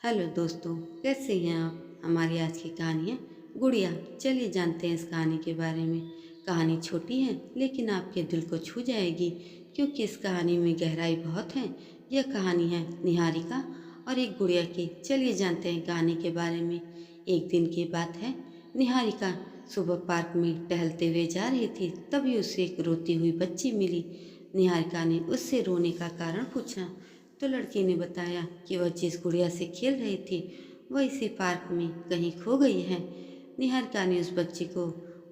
Hello दोस्तों, कैसे हैं आप। हमारी आज की कहानी है गुड़िया। चलिए जानते हैं इस कहानी के बारे में। कहानी छोटी है लेकिन आपके दिल को छू जाएगी, क्योंकि इस कहानी में गहराई बहुत है। यह कहानी है निहारिका और एक गुड़िया की। चलिए जानते हैं कहानी के बारे में। एक दिन की बात है। निहारिका सुबह पार्क में टहलते हुए जा रही थी, तभी उसे एक रोती हुई बच्ची मिली। निहारिका ने उससे रोने का कारण पूछा तो लड़की ने बताया कि वह जिस गुड़िया से खेल रही थी वह इसी पार्क में कहीं खो गई है। निहारिका ने उस बच्ची को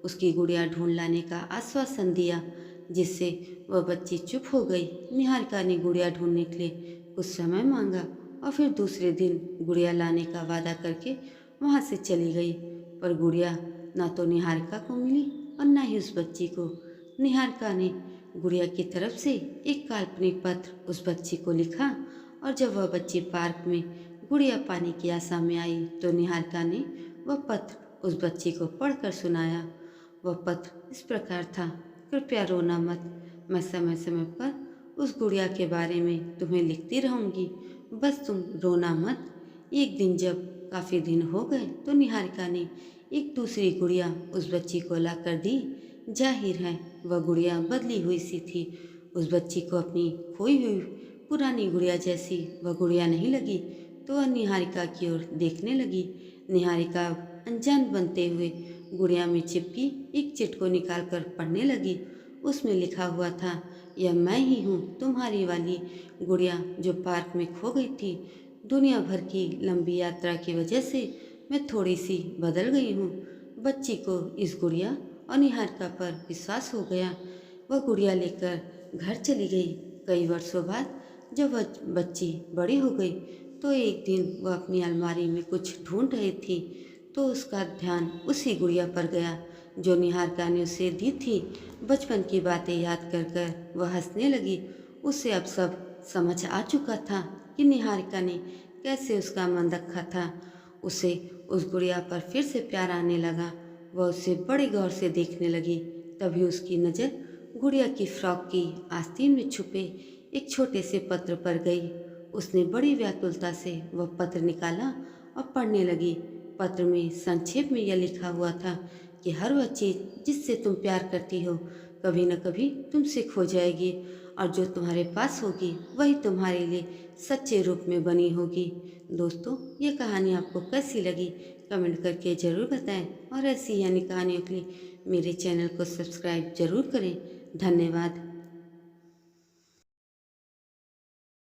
उसकी गुड़िया ढूंढ लाने का आश्वासन दिया, जिससे वह बच्ची चुप हो गई। निहारिका ने गुड़िया ढूंढने के लिए कुछ समय मांगा और फिर दूसरे दिन गुड़िया लाने का वादा करके वहाँ से चली गई। पर गुड़िया ना तो निहारिका को मिली और ना ही उस बच्ची को। निहारिका ने गुड़िया की तरफ से एक काल्पनिक पत्र उस बच्ची को लिखा, और जब वह बच्ची पार्क में गुड़िया पाने की आशा में आई तो निहारिका ने वह पत्र उस बच्ची को पढ़कर सुनाया। वह पत्र इस प्रकार था। कृपया रोना मत, मैं समय समय पर उस गुड़िया के बारे में तुम्हें लिखती रहूंगी, बस तुम रोना मत। एक दिन जब काफ़ी दिन हो गए तो निहारिका ने एक दूसरी गुड़िया उस बच्ची को ला कर दी। जाहिर है वह गुड़िया बदली हुई सी थी। उस बच्ची को अपनी खोई हुई पुरानी गुड़िया जैसी वह गुड़िया नहीं लगी, तो वह निहारिका की ओर देखने लगी। निहारिका अनजान बनते हुए गुड़िया में चिपकी एक चिट को निकाल कर पढ़ने लगी। उसमें लिखा हुआ था, यह मैं ही हूँ, तुम्हारी वाली गुड़िया जो पार्क में खो गई थी। दुनिया भर की लंबी यात्रा की वजह से मैं थोड़ी सी बदल गई हूँ। बच्ची को इस गुड़िया और निहारिका पर विश्वास हो गया। वह गुड़िया लेकर घर चली गई। कई वर्षों बाद जब वह बच्ची बड़ी हो गई तो एक दिन वह अपनी अलमारी में कुछ ढूंढ रही थी, तो उसका ध्यान उसी गुड़िया पर गया जो निहारिका ने उसे दी थी। बचपन की बातें याद कर कर वह हंसने लगी। उसे अब सब समझ आ चुका था कि निहारिका ने कैसे उसका मन रखा था। उसे उस गुड़िया पर फिर से प्यार आने लगा। वह उसे बड़े गौर से देखने लगी। तभी उसकी नज़र गुड़िया की फ्रॉक की आस्तीन में छुपे एक छोटे से पत्र पर गई। उसने बड़ी व्याकुलता से वह पत्र निकाला और पढ़ने लगी। पत्र में संक्षेप में यह लिखा हुआ था कि हर वह चीज़ जिससे तुम प्यार करती हो कभी न कभी तुमसे खो जाएगी, और जो तुम्हारे पास होगी वही तुम्हारे लिए सच्चे रूप में बनी होगी। दोस्तों, ये कहानी आपको कैसी लगी कमेंट करके ज़रूर बताएं, और ऐसी यानी कहानियों के लिए मेरे चैनल को सब्सक्राइब जरूर करें। धन्यवाद।